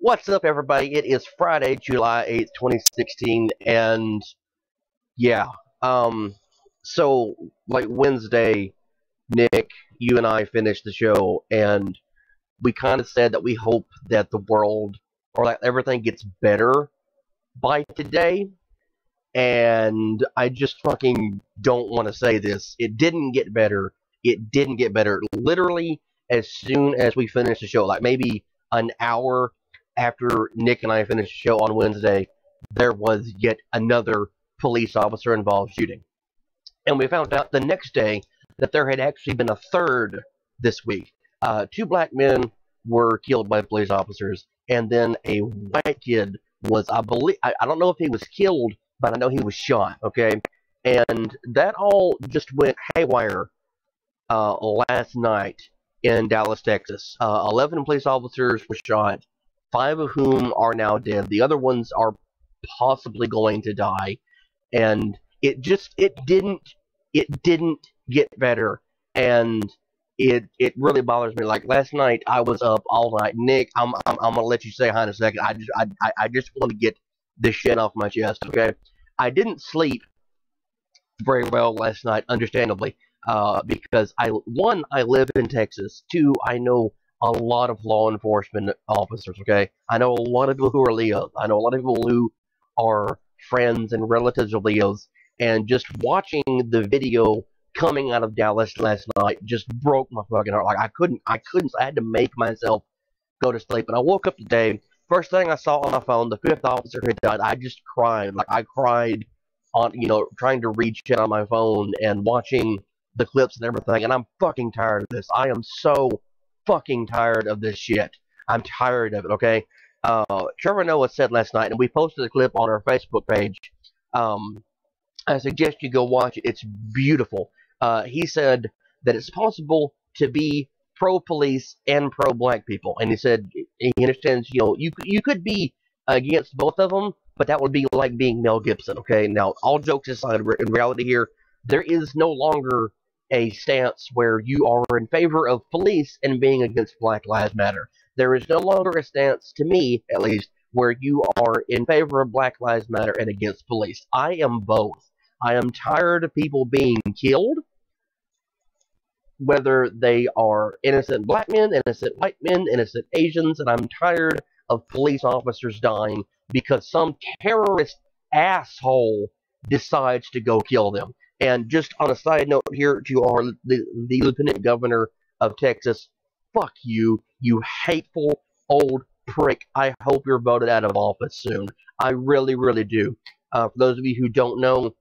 What's up, everybody? It is Friday, July 8th, 2016, and yeah, um, so, Wednesday, Nick, you and I finished the show, and we kind of said that we hope that the world, or like everything gets better by today, and I just fucking don't want to say this. It didn't get better. It didn't get better. Literally, as soon as we finished the show, like maybe an hour after Nick and I finished the show on Wednesday, there was yet another police officer involved shooting. And we found out the next day that there had actually been a third this week. Two black men were killed by police officers, and then a white kid was, I don't know if he was killed, but I know he was shot, okay? And that all just went haywire last night in Dallas, Texas. 11 police officers were shot, 5 of whom are now dead. The other ones are possibly going to die. And it didn't get better. And it really bothers me. Like last night, I was up all night. Nick, I'm gonna let you say hi in a second. I just want to get this shit off my chest. Okay, I didn't sleep very well last night, understandably, because I live in Texas. Two, I know a lot of law enforcement officers. Okay, I know a lot of people who are Leos. I know a lot of people who are friends and relatives of Leos. And just watching the video coming out of Dallas last night just broke my fucking heart. Like I couldn't. I had to make myself go to sleep. And I woke up today. First thing I saw on my phone, the fifth officer had died. I just cried. Like I cried on, trying to read shit on my phone and watching the clips and everything. And I'm fucking tired of this. I am so fucking tired of this shit. I'm tired of it. Okay. Trevor Noah said last night, and we posted a clip on our Facebook page. I suggest you go watch it. It's beautiful. He said that it's possible to be pro-police and pro-black people, and he said he understands. You could be against both of them, but that would be like being Mel Gibson. Okay, now all jokes aside, in reality here, there is no longer a stance where you are in favor of police and being against Black Lives Matter. There is no longer a stance, to me at least, where you are in favor of Black Lives Matter and against police. I am both. I am tired of people being killed, whether they are innocent black men, innocent white men, innocent Asians, and I'm tired of police officers dying because some terrorist asshole decides to go kill them. And just on a side note here to the Lieutenant Governor of Texas, fuck you, you hateful old prick. I hope you're voted out of office soon. I really, really do. For those of you who don't know,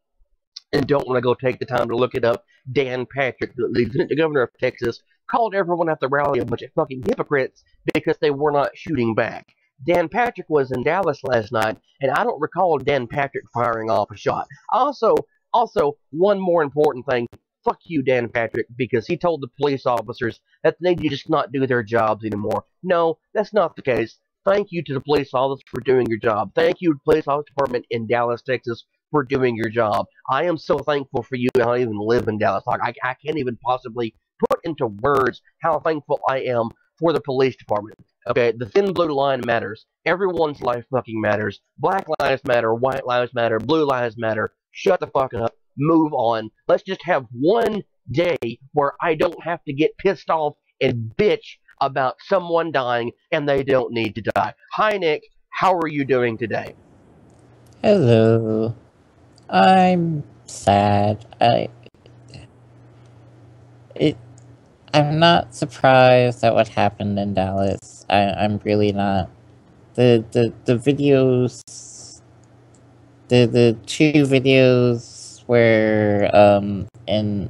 and don't want to go take the time to look it up, Dan Patrick, the Lieutenant Governor of Texas, called everyone at the rally a bunch of fucking hypocrites because they were not shooting back. Dan Patrick was in Dallas last night, and I don't recall Dan Patrick firing off a shot. Also, one more important thing. Fuck you, Dan Patrick, because he told the police officers that they need to just not do their jobs anymore. No, that's not the case. Thank you to the police officers for doing your job. Thank you to the police office department in Dallas, Texas, for doing your job. I am so thankful for you. I don't even live in Dallas. Like I can't even possibly put into words how thankful I am for the police department. Okay, the thin blue line matters. Everyone's life fucking matters. Black lives matter. White lives matter. Blue lives matter. Shut the fuck up. Move on. Let's just have one day where I don't have to get pissed off and bitch about someone dying and they don't need to die. Hi, Nick. How are you doing today? Hello. I'm sad. I'm not surprised at what happened in Dallas. I'm really not. The videos, the two videos were in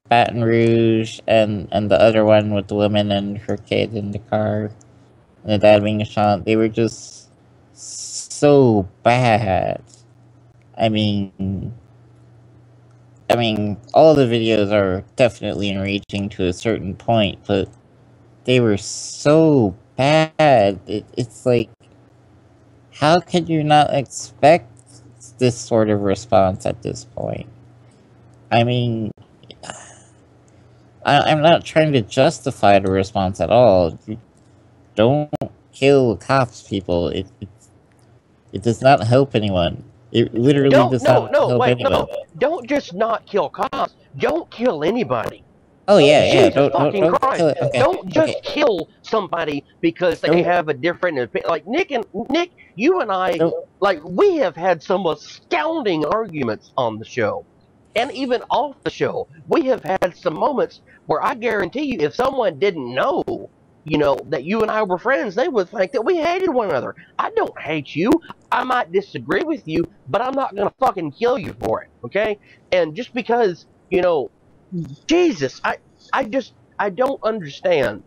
Baton Rouge, and the other one with the woman and her kid in the car and the dad being shot. They were just so bad. I mean, all the videos are definitely enraging to a certain point, but they were so bad. It's like, how could you not expect this sort of response at this point? I mean, I'm not trying to justify the response at all. Don't kill cops, people. It does not help anyone. It literally Don't does no not no help wait anyone. no. Don't just not kill cops. Don't kill anybody. Oh yeah, yeah. Jesus fucking Don't kill Christ! it. Okay, Don't okay. just kill somebody because they Don't have a different opinion. Like Nick, you and I, don't. like we have had some astounding arguments on the show, and even off the show. We have had some moments where I guarantee you, if someone didn't know, that you and I were friends, they would think that we hated one another. I don't hate you. I might disagree with you, but I'm not gonna fucking kill you for it. Okay? And just because Jesus, I don't understand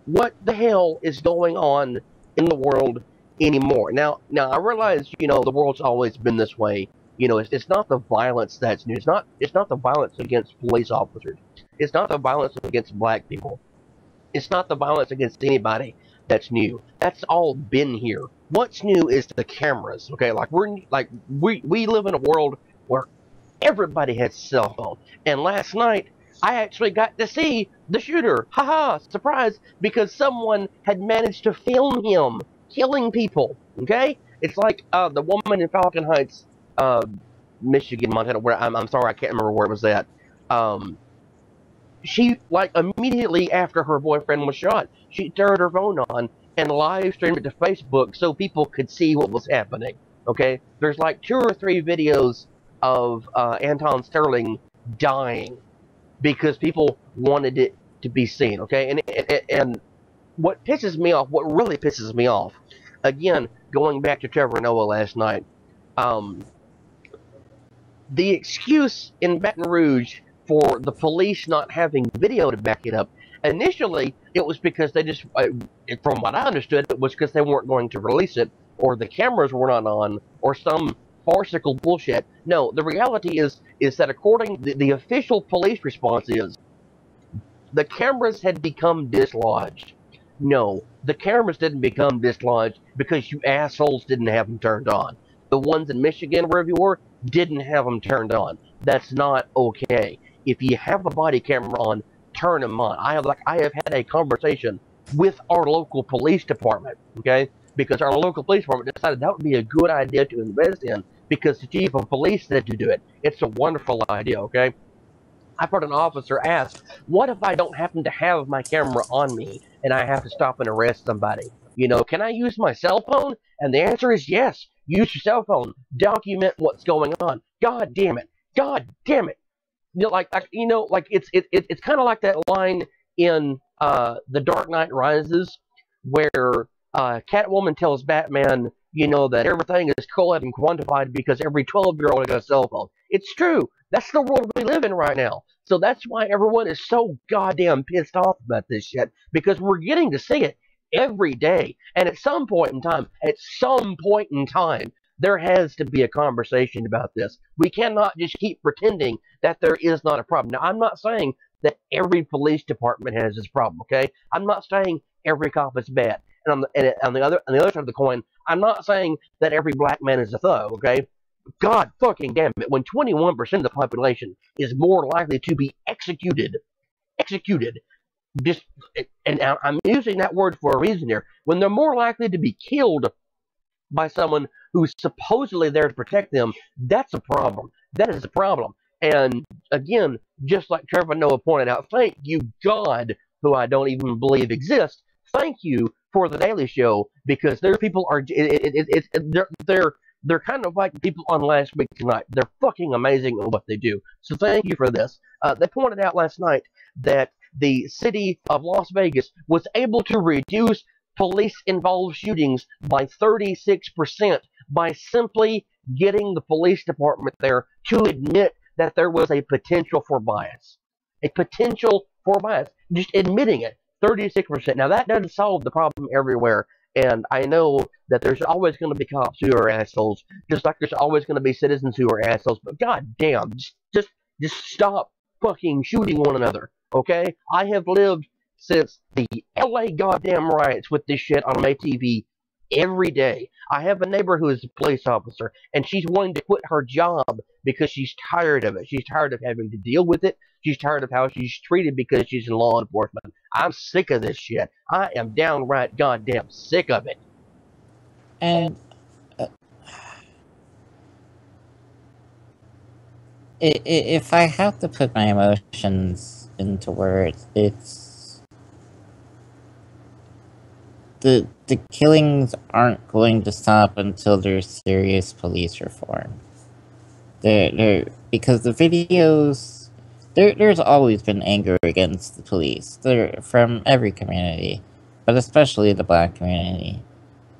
what the hell is going on in the world anymore. Now I realize the world's always been this way. It's not the violence that's new. It's not the violence against police officers. It's not the violence against black people. It's not the violence against anybody that's new. That's all been here. What's new is the cameras. Okay, we live in a world where everybody has a cell phone. And last night, I actually got to see the shooter. Haha, surprise, because someone had managed to film him killing people. Okay? It's like the woman in Falcon Heights, uh, Michigan, Montana, where I'm sorry, I can't remember where it was at. Um, she, like, immediately after her boyfriend was shot, she turned her phone on and live streamed it to Facebook so people could see what was happening. Okay? There's like 2 or 3 videos of Anton Sterling dying because people wanted it to be seen. Okay? And what pisses me off, what really pisses me off, again, going back to Trevor Noah last night, um, the excuse in Baton Rouge for the police not having video to back it up, initially it was because they just, from what I understood, it was because they weren't going to release it, or the cameras were not on, or some farcical bullshit. No, the reality is that according the official police response is the cameras had become dislodged. No, the cameras didn't become dislodged because you assholes didn't have them turned on. The ones in Michigan, wherever you were, didn't have them turned on. That's not okay. If you have a body camera on, turn them on. I have had a conversation with our local police department, okay? Because our local police department decided that would be a good idea to invest in because the chief of police said to do it. It's a wonderful idea, okay? I've heard an officer ask, what if I don't happen to have my camera on me and I have to stop and arrest somebody? Can I use my cell phone? And the answer is yes. Use your cell phone. Document what's going on. God damn it. God damn it. It's kind of like that line in The Dark Knight Rises where Catwoman tells Batman, that everything is collated and quantified because every 12-year-old has a cell phone. It's true. That's the world we live in right now. So that's why everyone is so goddamn pissed off about this shit, because we're getting to see it every day. And at some point in time, there has to be a conversation about this. We cannot just keep pretending that there is not a problem. Now, I'm not saying that every police department has this problem, okay? I'm not saying every cop is bad. And on the other side of the coin, I'm not saying that every black man is a thug, okay? God fucking damn it, when 21% of the population is more likely to be executed, just, and I'm using that word for a reason here, when they're more likely to be killed by someone who's supposedly there to protect them, that's a problem. That is a problem. And again, just like Trevor Noah pointed out, thank you, God, who I don't even believe exists. Thank you for the Daily Show, because their people are they're kind of like people on Last Week Tonight. They're fucking amazing at what they do. So thank you for this. They pointed out last night that the city of Las Vegas was able to reduce police-involved shootings by 36% by simply getting the police department there to admit that there was a potential for bias. A potential for bias. Just admitting it. 36%. Now, that doesn't solve the problem everywhere. And I know that there's always going to be cops who are assholes, just like there's always going to be citizens who are assholes. But goddamn, just stop fucking shooting one another, okay? I have lived since the LA goddamn riots with this shit on May TV every day. I have a neighbor who is a police officer, and she's wanting to quit her job because she's tired of it. She's tired of having to deal with it. She's tired of how she's treated because she's in law enforcement. I'm sick of this shit. I am downright goddamn sick of it. And uh, if I have to put my emotions into words, it's the killings aren't going to stop until there's serious police reform. Because the videos, there's always been anger against the police. They're from every community, but especially the black community,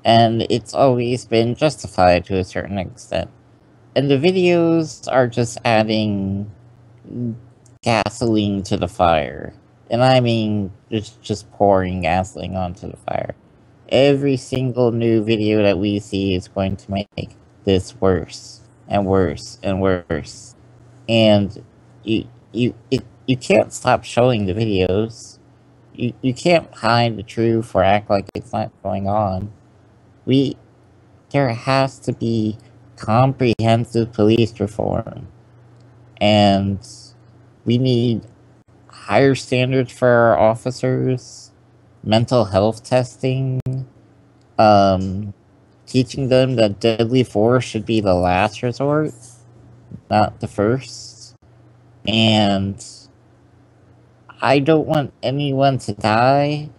and it's always been justified to a certain extent. And the videos are just adding gasoline to the fire. And I mean, just pouring gasoline onto the fire. Every single new video that we see is going to make this worse and worse and worse. And you can't stop showing the videos. You can't hide the truth or act like it's not going on. There has to be comprehensive police reform. And we need higher standards for our officers, mental health testing, teaching them that deadly force should be the last resort, not the first. And I don't want anyone to die,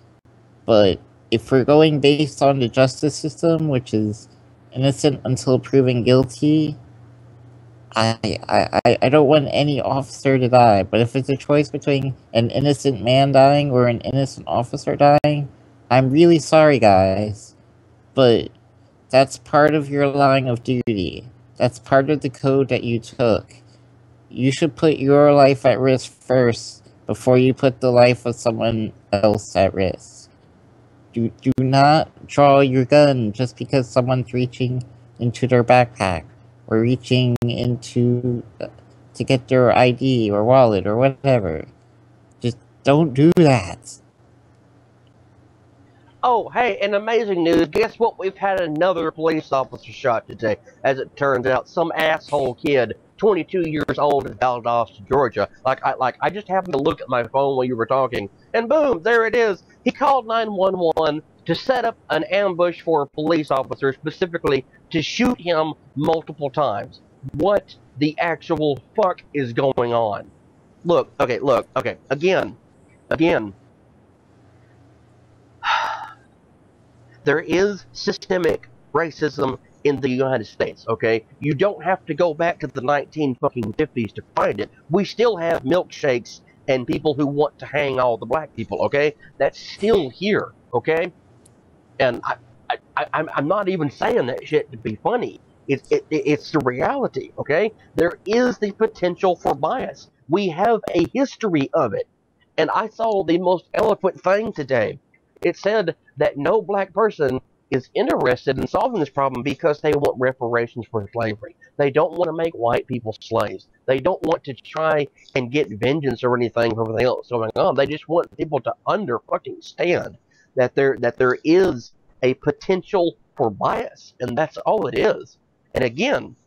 but if we're going based on the justice system, which is innocent until proven guilty, I don't want any officer to die, but if it's a choice between an innocent man dying or an innocent officer dying, I'm really sorry, guys, but that's part of your line of duty. That's part of the code that you took. You should put your life at risk first before you put the life of someone else at risk. Do not draw your gun just because someone's reaching into their backpack or reaching into to get their ID or wallet or whatever. Just don't do that. Oh, hey, and amazing news. Guess what? We've had another police officer shot today. As it turns out, some asshole kid, 22 years old, in Valdosta, Georgia. I just happened to look at my phone while you were talking, and boom, there it is. He called 911 to set up an ambush for a police officer, specifically to shoot him multiple times. What the actual fuck is going on? Look, okay. Again. There is systemic racism in the United States, okay? You don't have to go back to the 1950s to find it. We still have milkshakes and people who want to hang all the black people, okay? That's still here, okay? And I'm not even saying that shit to be funny. It's the reality, okay? There is the potential for bias. We have a history of it. And I saw the most eloquent thing today. It said that no black person is interested in solving this problem because they want reparations for slavery. They don't want to make white people slaves. They don't want to try and get vengeance or anything for everything else going on. They just want people to under fucking stand that there is a potential for bias, and that's all it is. And again,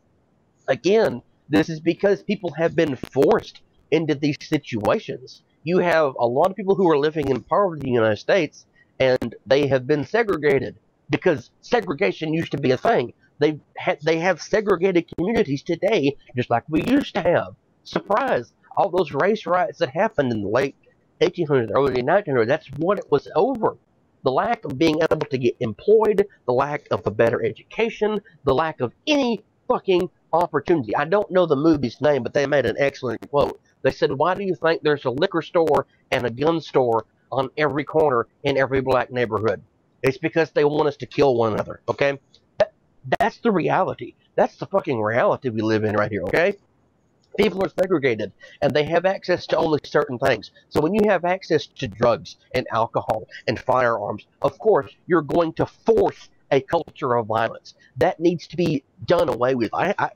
this is because people have been forced into these situations. You have a lot of people who are living in poverty in the United States, and they have been segregated because segregation used to be a thing. They have segregated communities today, just like we used to have. Surprise! All those race riots that happened in the late 1800s, early 1900s, that's what it was over. The lack of being able to get employed, the lack of a better education, the lack of any fucking opportunity. I don't know the movie's name, but they made an excellent quote. They said, why do you think there's a liquor store and a gun store on every corner in every black neighborhood? It's because they want us to kill one another, okay? That's the reality. That's the fucking reality we live in right here, okay? People are segregated, and they have access to only certain things. So when you have access to drugs and alcohol and firearms, of course, you're going to force a culture of violence. That needs to be done away with. I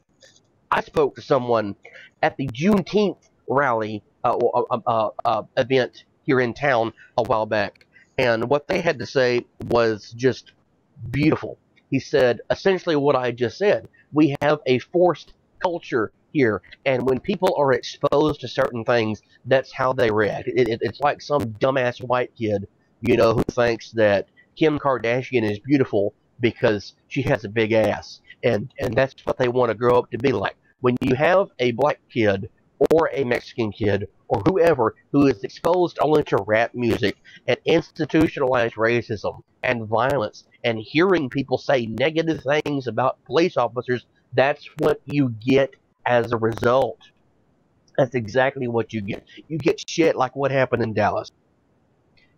spoke to someone at the Juneteenth rally event here in town a while back, and what they had to say was just beautiful. He said essentially what I just said. We have a forced culture here, and when people are exposed to certain things, that's how they react. It's like some dumbass white kid, who thinks that Kim Kardashian is beautiful because she has a big ass, and that's what they want to grow up to be like. When you have a black kid or a Mexican kid or whoever who is exposed only to rap music and institutionalized racism and violence and hearing people say negative things about police officers, that's what you get as a result. That's exactly what you get. You get shit like what happened in Dallas.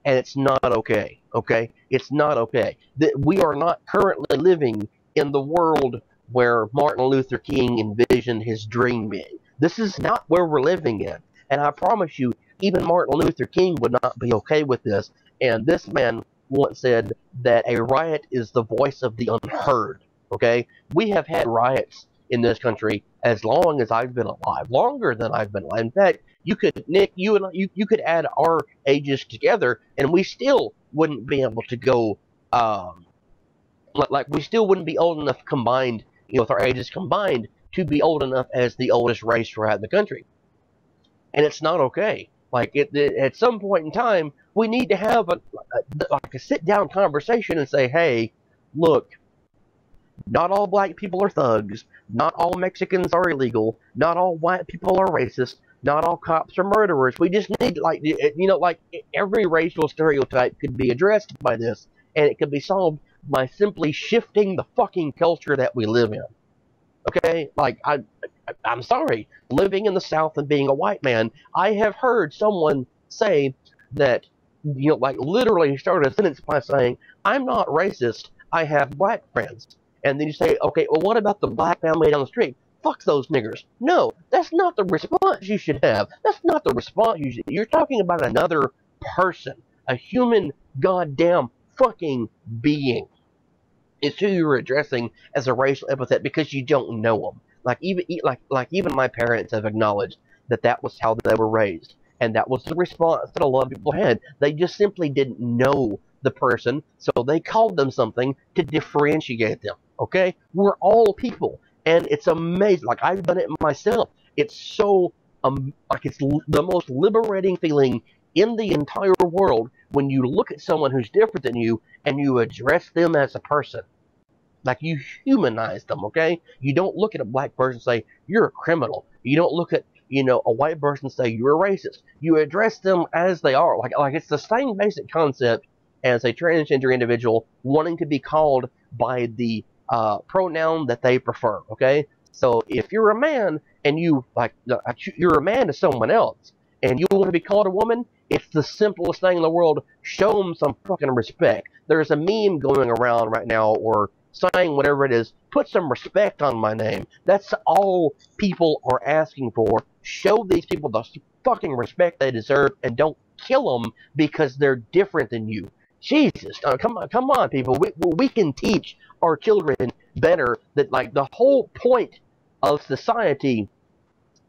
And it's not okay. Okay? It's not okay. We are not currently living in the world where Martin Luther King envisioned his dream being. This is not where we're living in. And I promise you, even Martin Luther King would not be okay with this. And this man once said that a riot is the voice of the unheard. Okay? We have had riots in this country as long as I've been alive, longer than I've been alive. In fact, you could, Nick, you could add our ages together, and we still wouldn't be able to go. Like we still wouldn't be old enough combined, with our ages combined, to be old enough as the oldest race throughout the country. And it's not okay. Like at some point in time, we need to have a sit down conversation and say, hey, look, not all black people are thugs. Not all Mexicans are illegal. Not all white people are racist. Not all cops are murderers. We just need, like every racial stereotype could be addressed by this, and it could be solved by simply shifting the fucking culture that we live in. Okay? Like, I'm sorry. Living in the South and being a white man, I have heard someone say that, like literally start a sentence by saying, I'm not racist, I have black friends. And then you say, okay, well, what about the black family down the street? Fuck those niggers. No, that's not the response you should have. That's not the response you should. You're talking about another person, a human goddamn fucking being. It's who you're addressing as a racial epithet because you don't know them. Even my parents have acknowledged that that was how they were raised, and that was the response that a lot of people had. They just simply didn't know the person, so they called them something to differentiate them. Okay, we're all people, and it's amazing. Like I've done it myself. It's so it's the most liberating feeling in the entire world when you look at someone who's different than you and you address them as a person. Like you humanize them, okay? You don't look at a black person and say, you're a criminal. You don't look at, a white person and say, you're a racist. You address them as they are. Like it's the same basic concept as a transgender individual wanting to be called by the pronoun that they prefer, okay? So if you're a man and you're a man to someone else and you want to be called a woman, it's the simplest thing in the world. Show them some fucking respect. There's a meme going around right now, or saying whatever it is, put some respect on my name. That's all people are asking for. Show these people the fucking respect they deserve, and don't kill them because they're different than you. Jesus, come on, people. We can teach our children better that, like, the whole point of society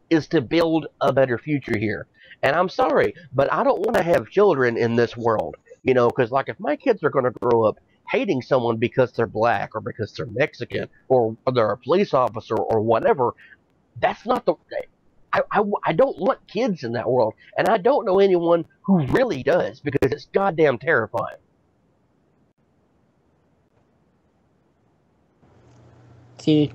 is to build a better future here. And I'm sorry, but I don't want to have children in this world, because, like, if my kids are going to grow up hating someone because they're black or because they're Mexican or they're a police officer or whatever, that's not the... I don't want kids in that world, and I don't know anyone who really does, because it's goddamn terrifying. See,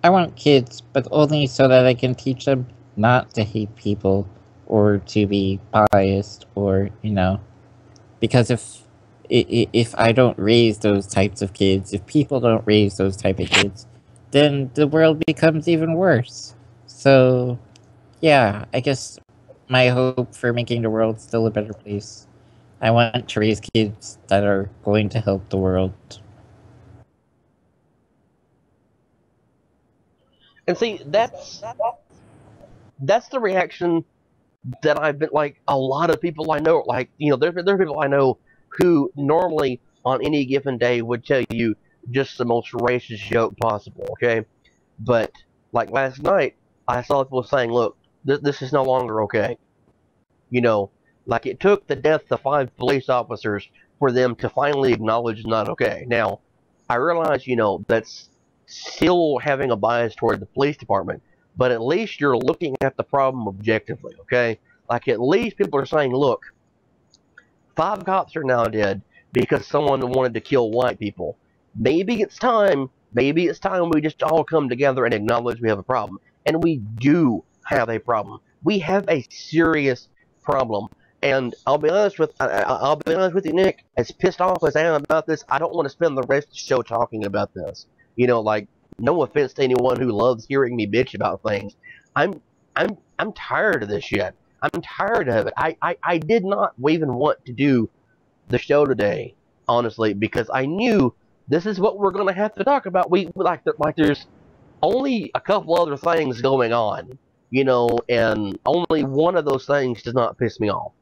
I want kids, but only so that I can teach them not to hate people or to be biased, or because if I don't raise those types of kids, if people don't raise those type of kids, then the world becomes even worse. So, yeah, I guess my hope for making the world still a better place. I want to raise kids that are going to help the world. And see, that's the reaction that I've been, like, a lot of people I know, like, there are people I know who normally on any given day would tell you just the most racist joke possible, okay? But, like, last night, I saw people saying, look, this is no longer okay. Like, it took the death of 5 police officers for them to finally acknowledge it's not okay. Now, I realize, that's still having a bias toward the police department, but at least you're looking at the problem objectively, okay? Like, at least people are saying, look, 5 cops are now dead because someone wanted to kill white people. Maybe it's time we just all come together and acknowledge we have a problem. And we do have a problem. We have a serious problem. And I'll be honest with you, Nick. As pissed off as I am about this, I don't want to spend the rest of the show talking about this. Like, no offense to anyone who loves hearing me bitch about things. I'm tired of this shit. I'm tired of it. I did not even want to do the show today, honestly, because I knew this is what we're gonna have to talk about. There's only a couple other things going on, and only one of those things does not piss me off.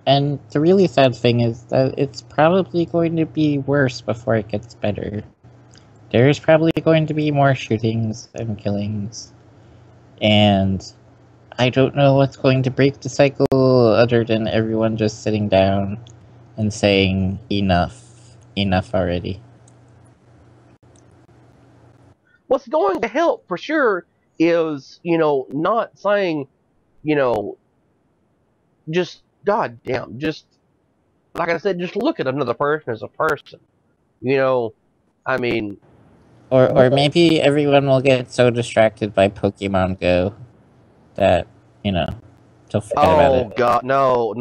And the really sad thing is that it's probably going to be worse before it gets better. There's probably going to be more shootings and killings. And I don't know what's going to break the cycle other than everyone just sitting down and saying, enough already. What's going to help for sure is, not saying, just, goddamn, just, like I said, just look at another person as a person. I mean... Or maybe everyone will get so distracted by Pokemon Go that, they'll forget about it. Oh, God, no.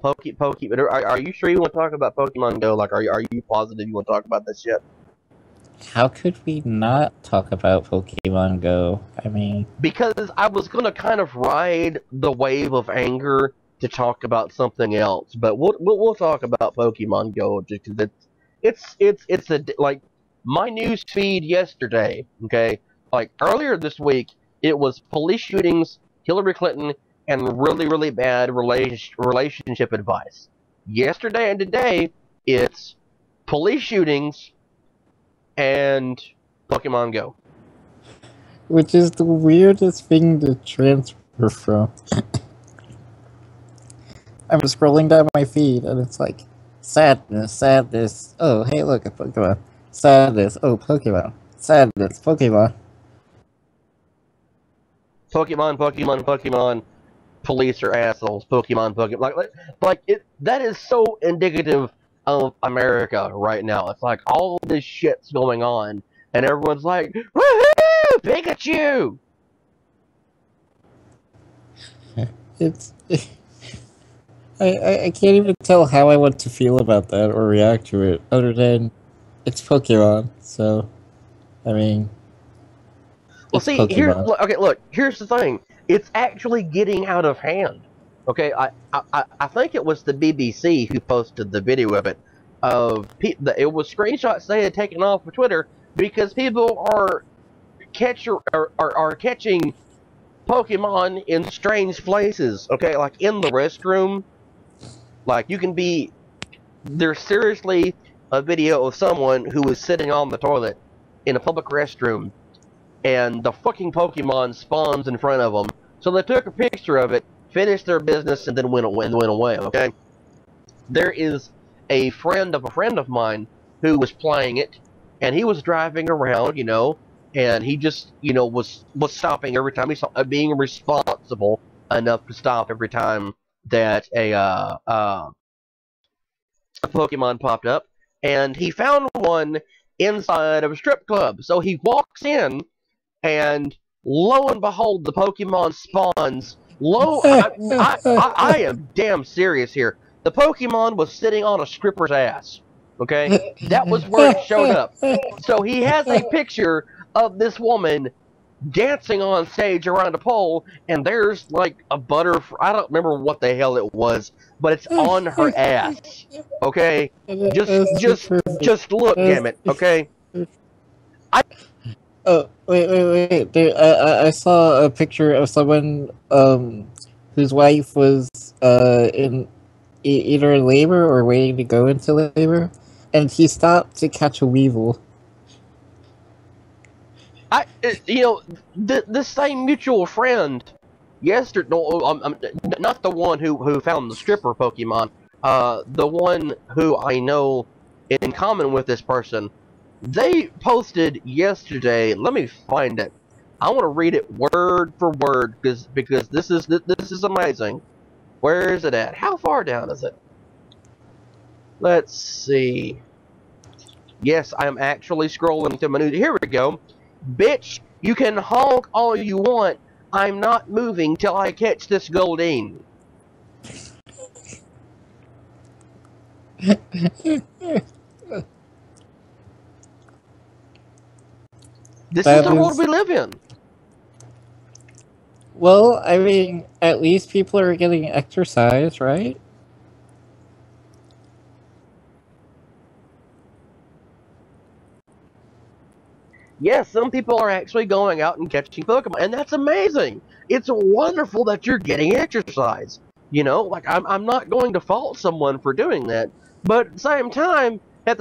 Pokemon, are you sure you want to talk about Pokemon Go? Like, are you positive you want to talk about this shit? How could we not talk about Pokemon Go? I mean... Because I was going to kind of ride the wave of anger to talk about something else, but we'll talk about Pokemon Go just because it's my news feed yesterday, okay? Like, earlier this week, it was police shootings, Hillary Clinton, and really, really bad relationship advice. Yesterday and today, it's police shootings and Pokemon Go. Which is the weirdest thing to transfer from. I'm scrolling down my feed, and it's like, sadness. Oh, hey, look, a Pokemon. Sadness. Oh, Pokemon. Sadness. Pokemon. Pokemon. Police are assholes. Pokemon. That is so indicative of America right now. It's like all this shit's going on, and everyone's like, woohoo, Pikachu! I can't even tell how I want to feel about that or react to it, other than it's Pokemon, so, I mean... Well, see, look, here's the thing. It's actually getting out of hand. Okay, I think it was the BBC who posted the video of it. It was screenshots they had taken off of Twitter because people are catching Pokemon in strange places. Okay, like in the restroom. Like, there's seriously a video of someone who was sitting on the toilet in a public restroom, and the fucking Pokemon spawns in front of them. So they took a picture of it, finished their business, and then went away, okay? There is a friend of mine who was playing it, and he was driving around, and he just, was stopping every time he saw, being responsible enough to stop every time that a Pokemon popped up, and he found one inside of a strip club. So he walks in, and lo and behold, the Pokemon spawns. I am damn serious here. The Pokemon was sitting on a stripper's ass. Okay? That was where it showed up. So he has a picture of this woman dancing on stage around a pole, and there's like a I don't remember what the hell it was, but it's on her ass. Okay? Just look, damn it, okay? Oh, wait. I saw a picture of someone whose wife was in either in labor or waiting to go into labor, and he stopped to catch a weevil. The same mutual friend yesterday, no, not the one who found the stripper Pokemon. The one who I know in common with this person. They posted yesterday. Let me find it. I want to read it word for word because this is amazing. Where is it at? How far down is it? Let's see. Yes, I am actually scrolling to my news. Here we go. Bitch, you can honk all you want. I'm not moving till I catch this Goldeen. This is That the world is, we live in. well, I mean, at least people are getting exercise, right? Yes, some people are actually going out and catching Pokemon, and that's amazing. It's wonderful that you're getting exercise. You know, like I'm not going to fault someone for doing that, but at the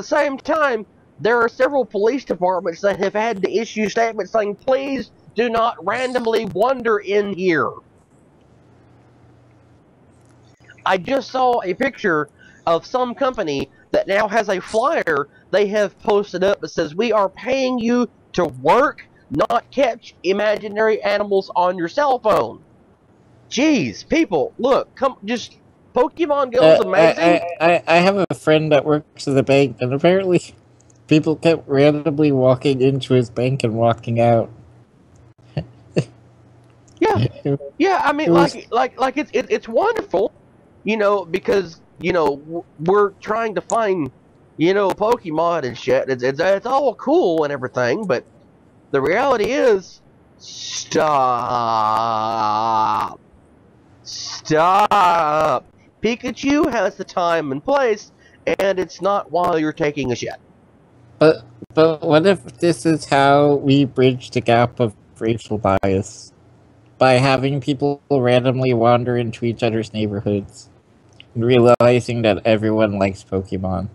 same time, there are several police departments that have had to issue statements saying, "Please do not randomly wander in here." I just saw a picture of some company that now has a flyer they have posted up that says, "We are paying you to work, not catch imaginary animals on your cell phone." Jeez, people, look, come, just Pokemon Go is amazing. I have a friend that works at the bank, and apparently people kept randomly walking into his bank and walking out. Yeah, yeah. I It mean, was like it's wonderful, because we're trying to find Pokemon and shit. It's all cool and everything, but the reality is, stop. Stop. Pikachu has the time and place, and it's not while you're taking a shit. But what if this is how we bridge the gap of racial bias? By having people randomly wander into each other's neighborhoods and realizing that everyone likes Pokemon.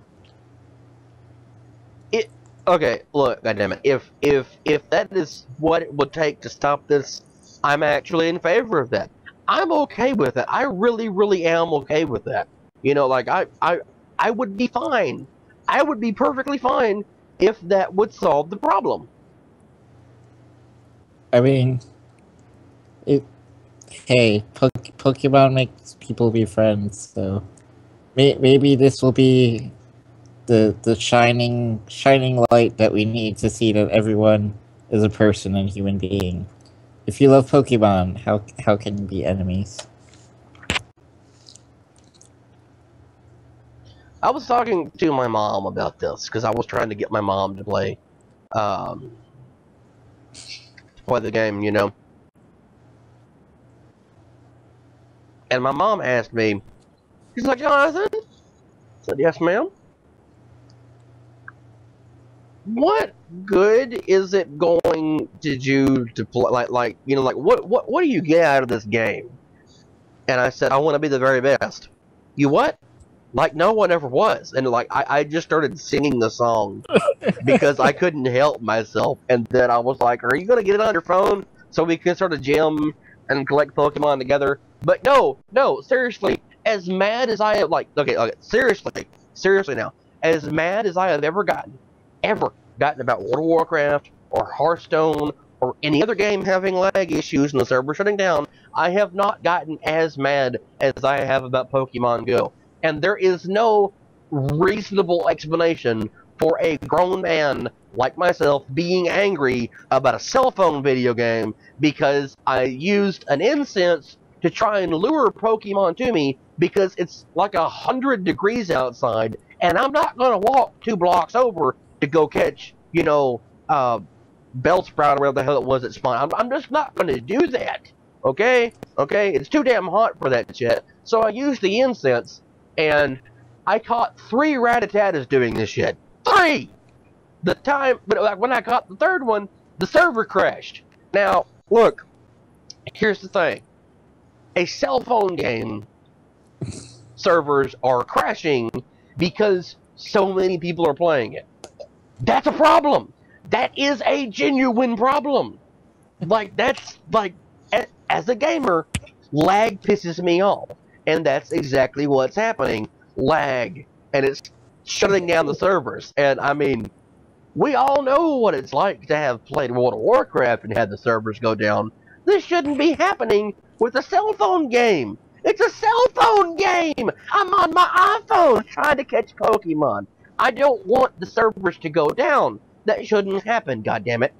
Okay, look, goddammit. If that is what it would take to stop this, I'm actually in favor of that. I'm okay with that. I really, really am okay with that. Like I would be fine. I would be perfectly fine if that would solve the problem. I mean, it. Hey, Pokemon makes people be friends, so maybe this will be the shining light that we need to see that everyone is a person and human being. If you love Pokemon, how can you be enemies? I was talking to my mom about this because I was trying to get my mom to um, play the game. And my mom asked me, she's like, "Jonathan?" I said, "Yes, ma'am." "What good is it going to do to play? Like what do you get out of this game?" And I said, "I want to be the very best." "You what?" Like no one ever was. And like I just started singing the song because I couldn't help myself. And then I was like, "Are you gonna get it on your phone so we can sort of gym and collect Pokemon together?" But no, seriously. As mad as I have, okay, seriously now, as mad as I have ever gotten about World of Warcraft or Hearthstone or any other game having lag issues and the server shutting down, I have not gotten as mad as I have about Pokemon Go. And there is no reasonable explanation for a grown man like myself being angry about a cell phone video game because I used an incense to try and lure Pokemon to me because it's like 100 degrees outside and I'm not going to walk 2 blocks over to go catch, Bellsprout or whatever the hell it was that spawned. I'm just not going to do that. Okay? Okay? It's too damn hot for that shit. So I used the incense and I caught 3 Rattatas doing this shit. 3! But like when I caught the third one, the server crashed. Now, look, here's the thing. A cell phone game servers are crashing because so many people are playing it. That's a problem. That is a genuine problem. Like, that's, like, as a gamer, lag pisses me off. And that's exactly what's happening. Lag. And it's shutting down the servers. And I mean, we all know what it's like to have played World of Warcraft and had the servers go down. This shouldn't be happening with a cell phone game. It's a cell phone game! I'm on my iPhone trying to catch Pokemon. I don't want the servers to go down. That shouldn't happen, goddammit.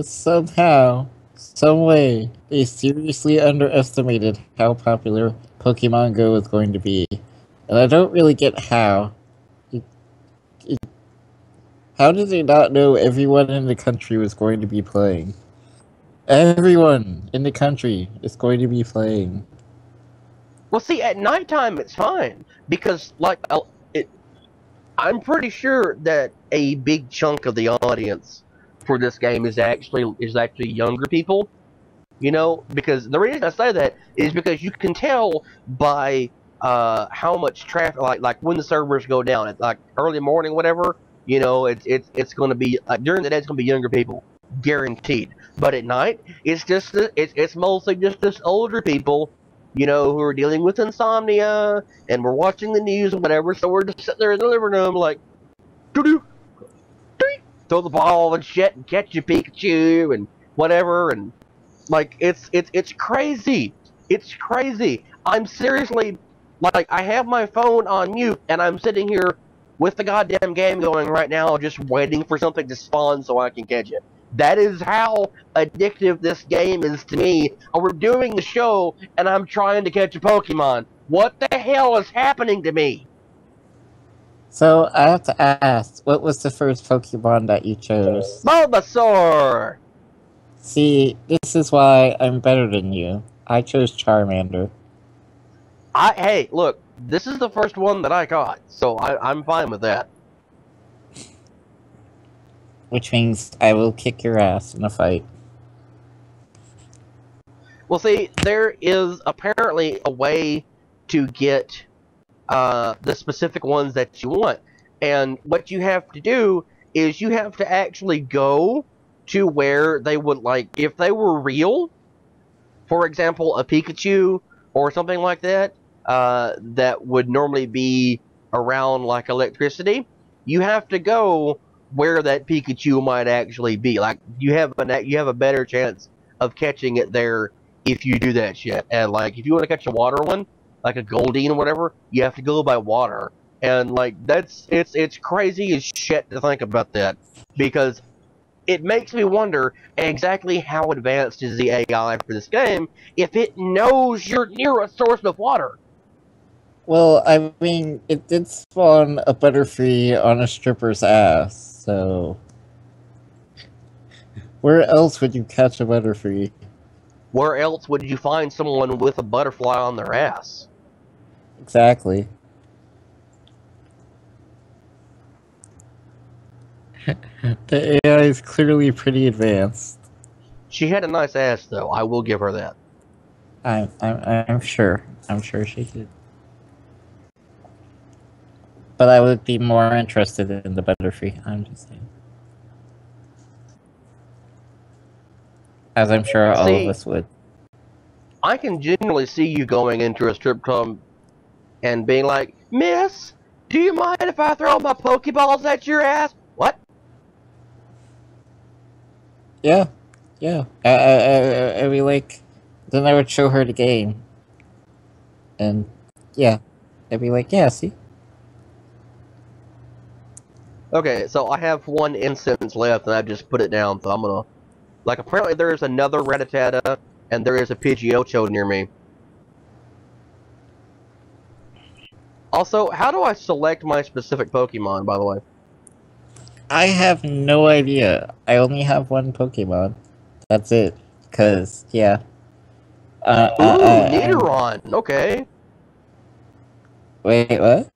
Somehow, some way, they seriously underestimated how popular Pokemon Go is going to be. And I don't really get how. How did they not know everyone in the country was going to be playing? Everyone in the country is going to be playing. Well, see, at nighttime it's fine because, like, I'm pretty sure that a big chunk of the audience for this game is actually younger people. You know, because the reason I say that is because you can tell by how much traffic, like when the servers go down at like early morning, whatever. You know, it's going to be during the day. It's going to be younger people, guaranteed. But at night, it's mostly just this older people, you know, who are dealing with insomnia and we're watching the news or whatever. So we're just sitting there in the living room like, doo doo, throw the ball and shit and catch your Pikachu and whatever, and like it's crazy. It's crazy. I'm seriously, like, I have my phone on mute and I'm sitting here with the goddamn game going right now, just waiting for something to spawn so I can catch it. That is how addictive this game is to me. We're doing the show, and I'm trying to catch a Pokemon. What the hell is happening to me? So, I have to ask, what was the first Pokemon that you chose? Bulbasaur! See, this is why I'm better than you. I chose Charmander. Hey, look, this is the first one that I caught, so I'm fine with that. Which means I will kick your ass in a fight. Well, see, there is apparently a way to get the specific ones that you want. And what you have to do is you have to actually go to where they would, like, if they were real, for example, a Pikachu or something like that, that would normally be around like electricity, you have to go where that Pikachu might actually be. Like, you have a better chance of catching it there if you do that shit. And like, if you want to catch a water one, like a Goldeen or whatever, you have to go by water. And like, it's crazy as shit to think about that, because it makes me wonder exactly how advanced is the AI for this game if it knows you're near a source of water. Well, I mean, it did spawn a Butterfree on a stripper's ass, so... Where else would you catch a Butterfree? Where else would you find someone with a butterfly on their ass? Exactly. The AI is clearly pretty advanced. She had a nice ass, though. I will give her that. I'm sure. I'm sure she did. But I would be more interested in the Butterfree. I'm just saying. As I'm sure all of us would. I can genuinely see you going into a strip club and being like, "Miss, do you mind if I throw my Pokeballs at your ass?" What? Yeah. Yeah. I mean, like, then I would show her the game. And, yeah. I'd be like, yeah, see? Okay, so I have one instance left, and I just put it down, so I'm gonna... Like, apparently there is another Rattata, and there is a Pidgeotto near me. Also, how do I select my specific Pokemon, by the way? I have no idea. I only have one Pokemon. That's it. Cause, yeah. Ooh, Nidoron! Okay. Wait, what?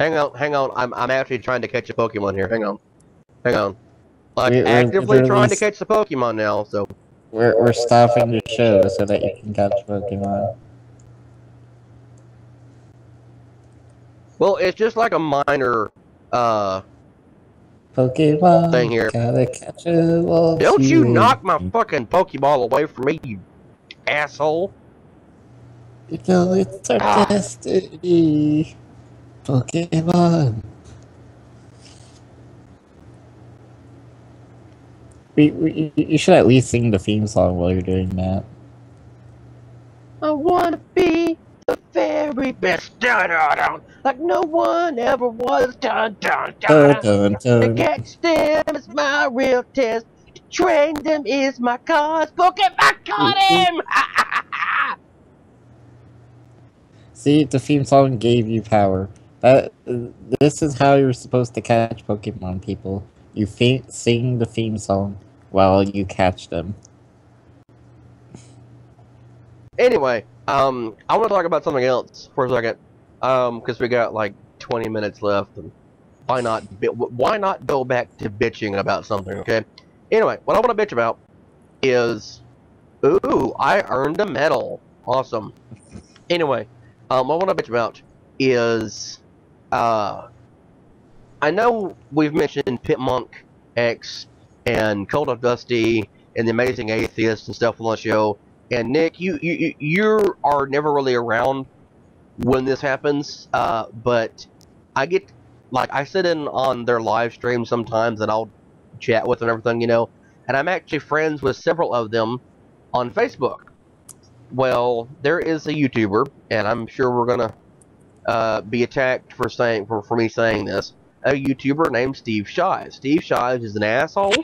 Hang on. I'm actually trying to catch a Pokemon here. Hang on. I'm We're actively trying to catch the Pokemon now, so... We're stopping the show so that you can catch Pokemon. Well, it's just like a minor uh thing Pokemon, here. gotta catch 'em all Don't to you win. knock my fucking Pokeball away from me, you asshole! You know it's our Ah, destiny. Pokemon. You should at least sing the theme song while you're doing that. I wanna be the very best, dun, dun, dun, like no one ever was, dun dun Dun dun. dun To dun. catch them is my real test. To train them is my cause. Pokemon caught him! See, the theme song gave you power. That this is how you're supposed to catch Pokemon, people. You sing the theme song while you catch them. Anyway, I want to talk about something else for a second, because we got like 20 minutes left, and why not go back to bitching about something? Okay. Anyway, what I want to bitch about is, ooh, I earned a medal. Awesome. Anyway, what I want to bitch about is, uh, I know we've mentioned Pitmonk X and Cult of Dusty and the Amazing Atheist and stuff on the show. And Nick, you are never really around when this happens, but I get like I sit in on their live stream sometimes, and I'll chat with them and everything, and I'm actually friends with several of them on Facebook. Well, there is a YouTuber, and I'm sure we're gonna be attacked for me saying this. A YouTuber named Steve Shives. Steve Shives is an asshole,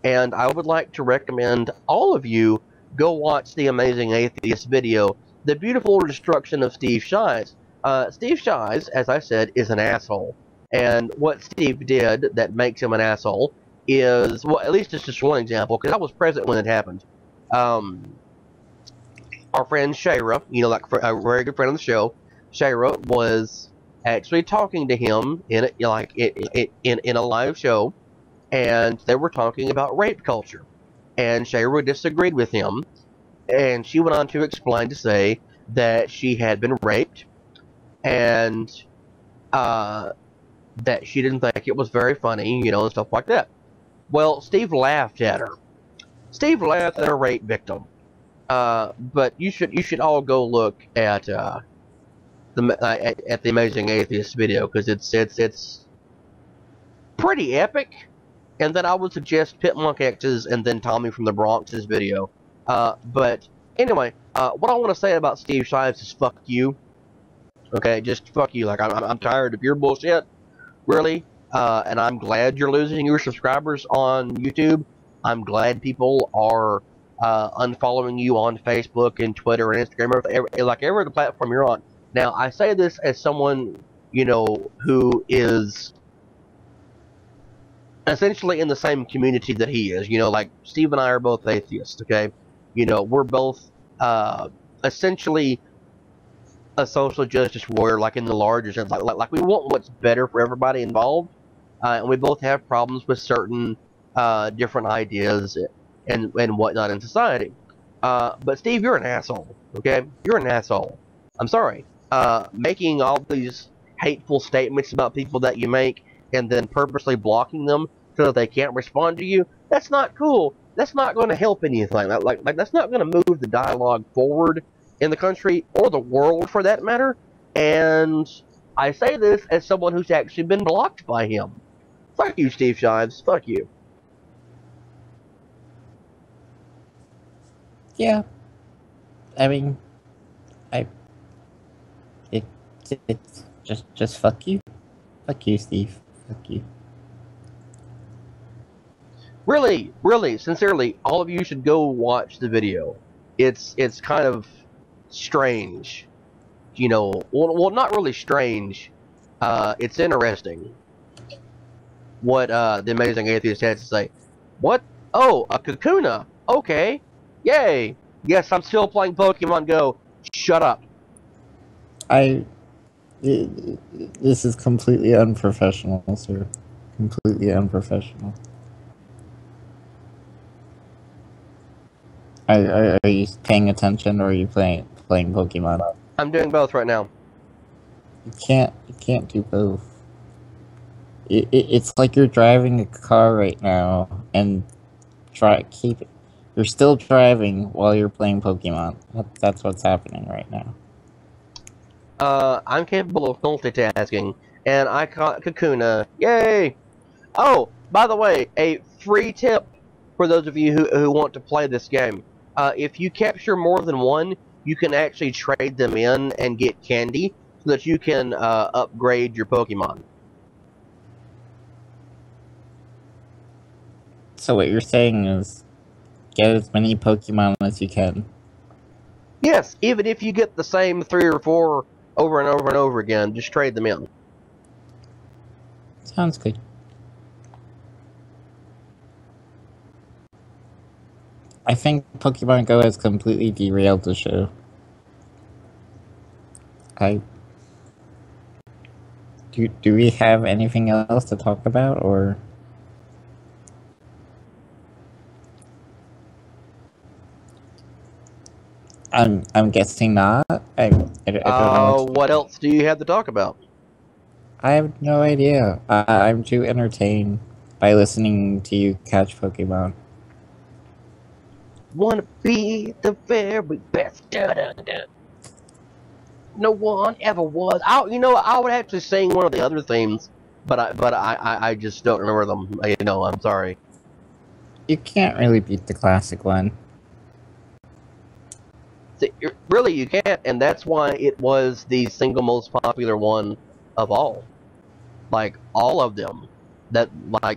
and I would like to recommend all of you go watch the Amazing Atheist video, The Beautiful Destruction of Steve Shives. Steve Shives, as I said, is an asshole. And what Steve did that makes him an asshole is, well, at least it's just one example, because I was present when it happened. Our friend Shayra, like a very good friend of the show, Shayra was actually talking to him in a live show, and they were talking about rape culture. And Shayra disagreed with him, and she went on to explain to say that she had been raped, and that she didn't think it was very funny, and stuff like that. Well, Steve laughed at her. Steve laughed at a rape victim. But you should all go look at the Amazing Atheist video, because it's pretty epic. And then I would suggest Pitmonk X's and then Tommy from the Bronx's video. But anyway, what I want to say about Steve Shives is fuck you. Okay, just fuck you. Like I'm tired of your bullshit, really. And I'm glad you're losing your subscribers on YouTube. I'm glad people are unfollowing you on Facebook and Twitter and Instagram, every other platform you're on. Now, I say this as someone, who is essentially in the same community that he is. Like Steve and I are both atheists. Okay, we're both essentially a social justice warrior, like in the larger sense. Like we want what's better for everybody involved, and we both have problems with certain different ideas and whatnot in society. But Steve, you're an asshole. Okay, you're an asshole. I'm sorry. Making all these hateful statements about people that you make, and then purposely blocking them so that they can't respond to you. That's not cool. That's not going to help anything. Like that's not going to move the dialogue forward in the country or the world, for that matter. And I say this as someone who's actually been blocked by him. Fuck you, Steve Shives. Fuck you. Yeah, I mean, I it it's just fuck you, Steve, fuck you. Really, really, sincerely, all of you should go watch the video. It's kind of strange, Well, not really strange. It's interesting what the Amazing Atheist had to say. What? Oh, a Kakuna. Okay. Yay. Yes, I'm still playing Pokemon Go. Shut up. This is completely unprofessional, sir. Completely unprofessional. Are you paying attention, or are you playing Pokemon? I'm doing both right now. You can't do both. It's like you're driving a car right now and try keep it. You're still driving while you're playing Pokemon. That's what's happening right now. I'm capable of multitasking, and I caught Kakuna. Yay! Oh, by the way, a free tip for those of you who want to play this game. If you capture more than one, you can actually trade them in and get candy so that you can upgrade your Pokemon. So what you're saying is get as many Pokemon as you can. Yes, even if you get the same 3 or 4 over and over and over again, just trade them in. Sounds good. I think Pokemon Go has completely derailed the show. Do we have anything else to talk about, or? I'm guessing not. I don't know. What else do you have to talk about? I have no idea. I'm too entertained by listening to you catch Pokemon. Wanna be the very best. Da, da, da. No one ever was. I would actually sing one of the other themes, but I just don't remember them. I'm sorry. You can't really beat the classic one. Really, you can't, and that's why it was the single most popular one of all. Like all of them.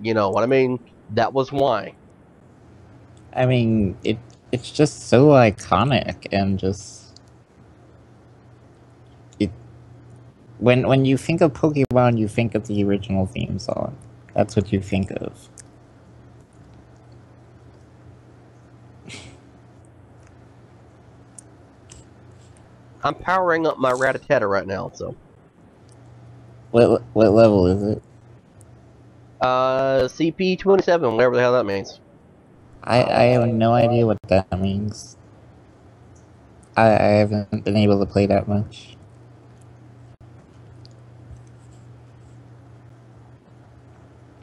You know what I mean? That was why. I mean, it's just so iconic and just it. When you think of Pokemon, you think of the original theme song. That's what you think of. I'm powering up my Rattata right now, so. What level is it? CP27, whatever the hell that means. I have no idea what that means. I haven't been able to play that much.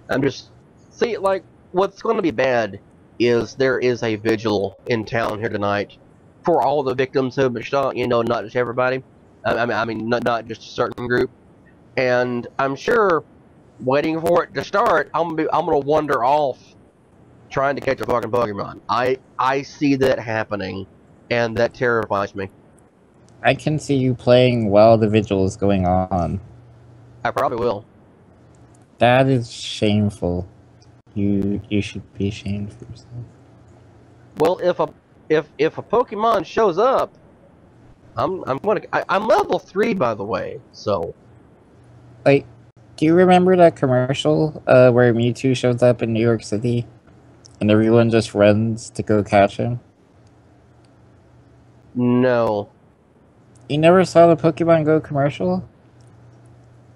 I'm just like what's going to be bad is there is a vigil in town here tonight for all the victims who have been shot. Not just everybody. I mean, not just a certain group. And I'm sure, waiting for it to start, I'm gonna wander off trying to catch a fucking Pokemon. I see that happening, and that terrifies me. I can see you playing while the vigil is going on. I probably will. That is shameful. You should be ashamed for yourself. Well, if a Pokemon shows up, I'm level 3, by the way. So, like, do you remember that commercial where Mewtwo shows up in New York City, and everyone just runs to go catch him? no. You never saw the Pokemon Go commercial?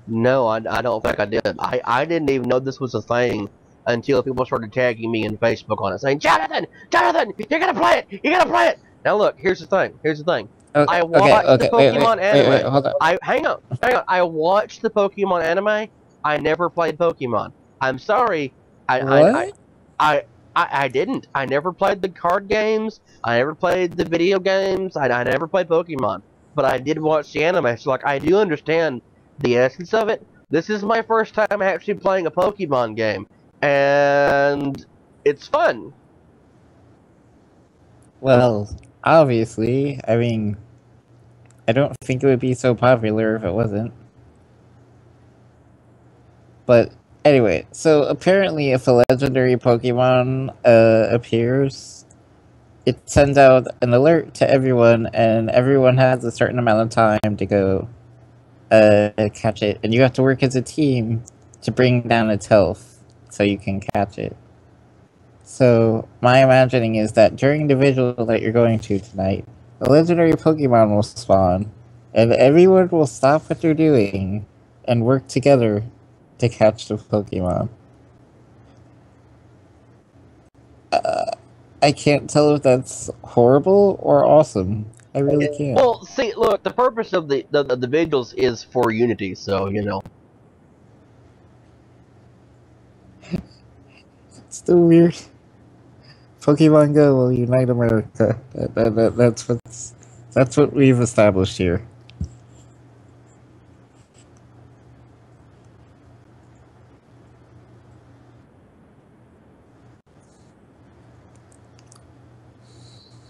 No, I don't think I did. I didn't even know this was a thing until people started tagging me in Facebook on it, saying, Jonathan, you're gonna play it! You're gonna play it! Now look, here's the thing. Okay, I watched the Pokemon anime. Wait, hold on. Hang on. I watched the Pokemon anime. I never played Pokemon. I'm sorry. What? I didn't. I never played the card games. I never played the video games. I never played Pokemon. But I did watch the anime, so I do understand the essence of it. This is my first time actually playing a Pokemon game, and it's fun. Well, obviously, I mean, I don't think it would be so popular if it wasn't. But anyway, so apparently if a legendary Pokemon appears, it sends out an alert to everyone, and everyone has a certain amount of time to go catch it, and you have to work as a team to bring down its health so you can catch it. So my imagining is that during the vigil that you're going to tonight, a legendary Pokemon will spawn, and everyone will stop what they're doing and work together to catch the Pokemon. I can't tell if that's horrible or awesome. I really can't. Well, see, look, the purpose of the vigils is for unity, so. still weird. Pokemon Go will unite America. That's what we've established here.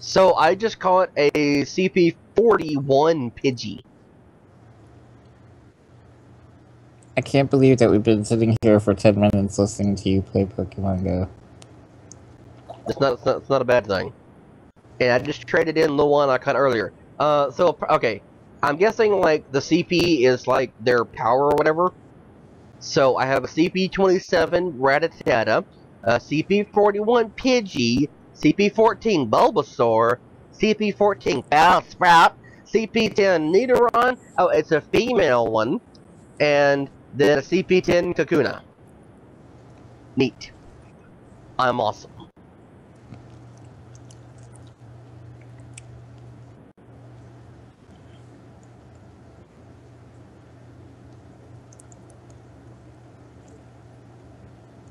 So I just call it a CP41 Pidgey. I can't believe that we've been sitting here for 10 minutes listening to you play Pokemon Go. It's not a bad thing. And I just traded in the one I cut earlier. Okay. I'm guessing, like, the CP is, like, their power or whatever. So I have a CP27 Rattata, a CP41 Pidgey, CP14 Bulbasaur, CP14 Bellsprout, CP10 Nidoron, oh, it's a female one, and then a CP10 Kakuna. Neat. I'm awesome.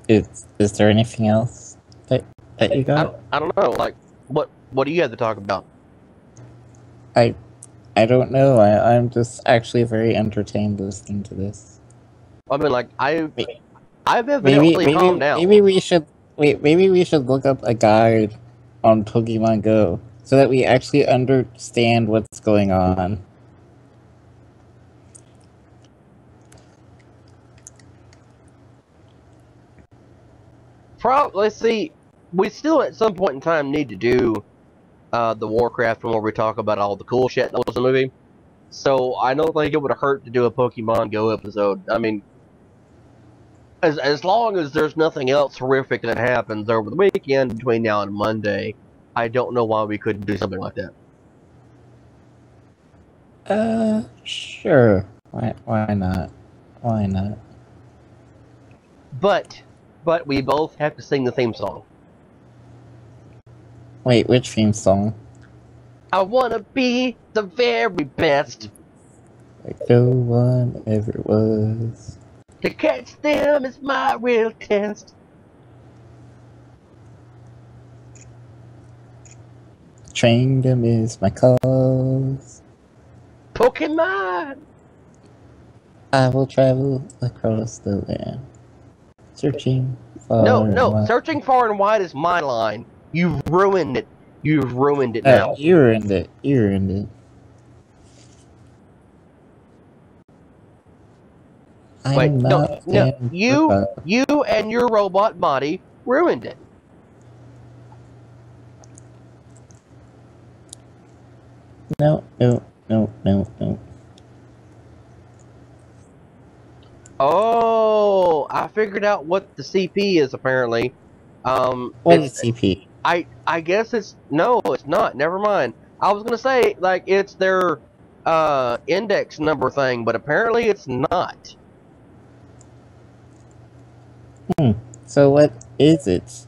Is there anything else that you got? I don't know, like, what do you have to talk about? I don't know. I'm just actually very entertained listening to this. I mean, like, I've Maybe evidently calmed down. maybe we should maybe we should look up a guide on Pokemon Go so that we actually understand what's going on. Let's see. We still at some point in time need to do the Warcraft one where we talk about all the cool shit that was in the movie. So I don't think it would hurt to do a Pokemon Go episode. I mean, as long as there's nothing else horrific that happens over the weekend between now and Monday, I don't know why we couldn't do something like that. Sure. Why not? Why not? But we both have to sing the theme song. Wait, which theme song? I wanna be the very best. Like no one ever was. To catch them is my real test. Train them is my cause. Pokemon! I will travel across the land. Searching far No, and wide. searching far and wide is my line. You've ruined it. You've ruined it No, now. you ruined it. You ruined it. Wait, I'm no, not you and your robot body ruined it. No. Oh, I figured out what the CP is apparently. What is CP? I guess it's not. Never mind. I was gonna say like it's their index number thing, but apparently it's not. So what is it?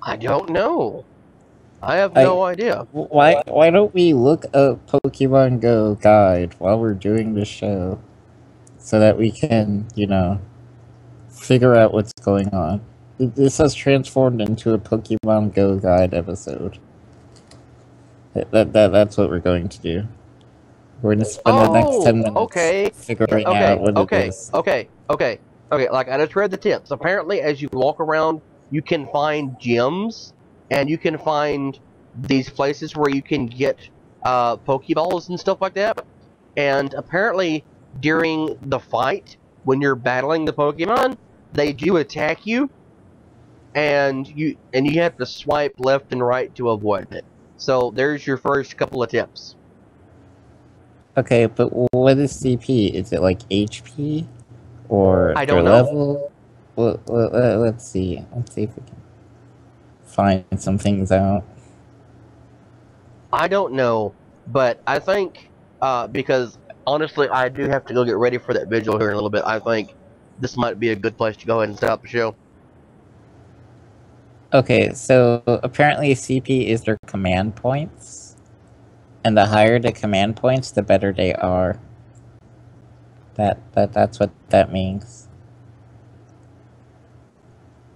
I don't know. I have no idea. Why don't we look up Pokemon Go guide while we're doing the show, so that we can, figure out what's going on. This has transformed into a Pokemon Go guide episode. That's what we're going to do. We're going to spend the next 10 minutes figuring out what it is. Okay. Like I just read the tips. Apparently, as you walk around, you can find gyms, and you can find these places where you can get Pokeballs and stuff like that. And apparently, during the fight, when you're battling the Pokemon, they do attack you, and you have to swipe left and right to avoid it. So there's your first couple of tips. Okay, but what is CP? Is it like HP? Or I don't their know. level? Well, let's see. Let's see if we can find some things out. I don't know, but I think, because honestly, I do have to go get ready for that vigil here in a little bit. I think this might be a good place to go ahead and set up the show. Okay, so apparently CP is their command points. And the higher the command points, the better they are. That's what that means.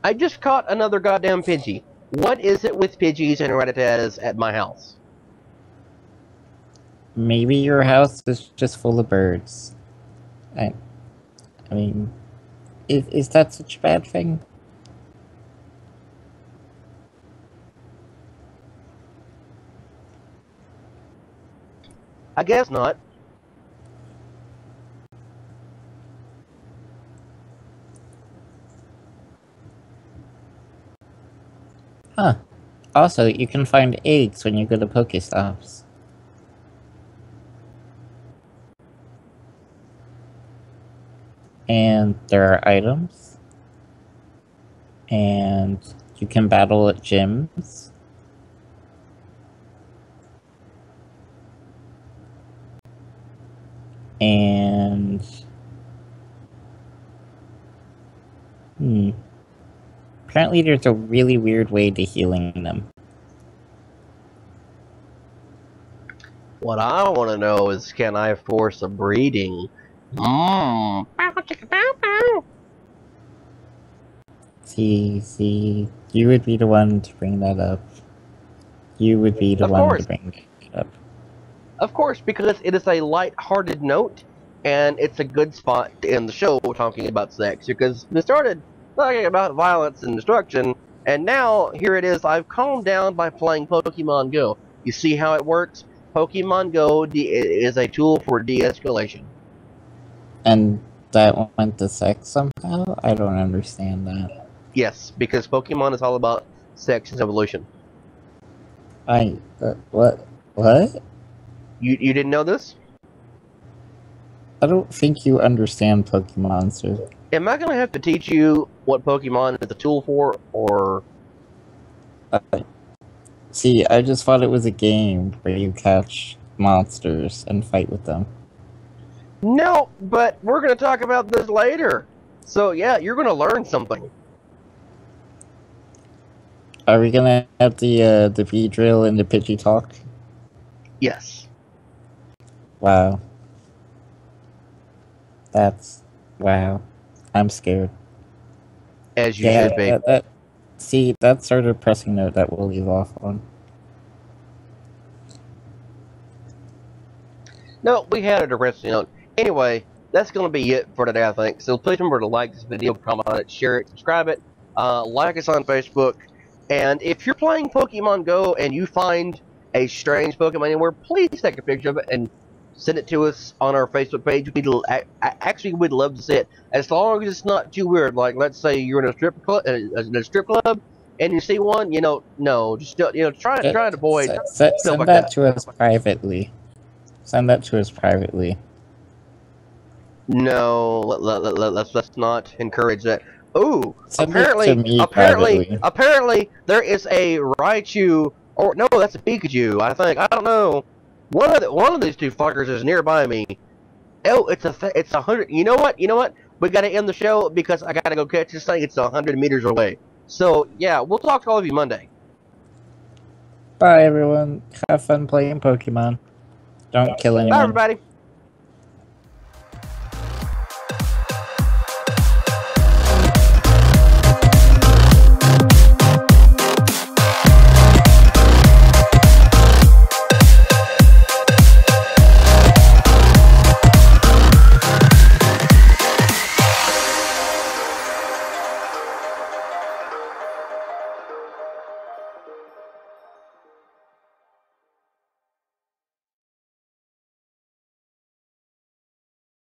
I just caught another goddamn Pidgey. What is it with Pidgeys and Rattatas at my house? Maybe your house is just full of birds. I mean, is that such a bad thing? I guess not. Huh. Also, you can find eggs when you go to Pokestops. And there are items. And you can battle at gyms. And... apparently there's a really weird way to healing them. What I want to know is, can I force a breeding? See, you would be the one to bring that up. You would be the Of one course. to bring it up. Of course, because it is a light-hearted note, and it's a good spot to end the show talking about sex, because we started talking about violence and destruction, and now, here it is, I've calmed down by playing Pokemon Go. You see how it works? Pokemon Go is a tool for de-escalation. And that went to sex somehow? I don't understand that. Yes, because Pokemon is all about sex and evolution. What? You didn't know this? I don't think you understand Pokemon, sir. Am I going to have to teach you what Pokemon is a tool for, or... See, I just thought it was a game where you catch monsters and fight with them. No, but we're going to talk about this later. So, yeah, you're going to learn something. Are we gonna have the V-drill and the Pidgey talk? Yes. Wow. Wow. I'm scared. As you should be. See, that's sort of a pressing note that we'll leave off on. No, we had a depressing note. Anyway, that's going to be it for today, I think. So please remember to like this video, comment on it, share it, subscribe it, like us on Facebook. And if you're playing Pokemon Go and you find a strange Pokemon anywhere, please take a picture of it and send it to us on our Facebook page. We'd love to see it, as long as it's not too weird. Like, let's say you're in a strip club, and you see one, no, just try to avoid Send stuff like that to us privately. Send that to us privately. No, let's not encourage that. Ooh, Send it to me privately. apparently there is a Raichu, or no, that's a Pikachu. I think, I don't know. One of these two fuckers is nearby me. Oh, it's 100. You know what? We gotta end the show because I gotta go catch this thing. It's 100 meters away. So yeah, we'll talk to all of you Monday. Bye, everyone. Have fun playing Pokemon. Don't kill anyone. Bye, everybody.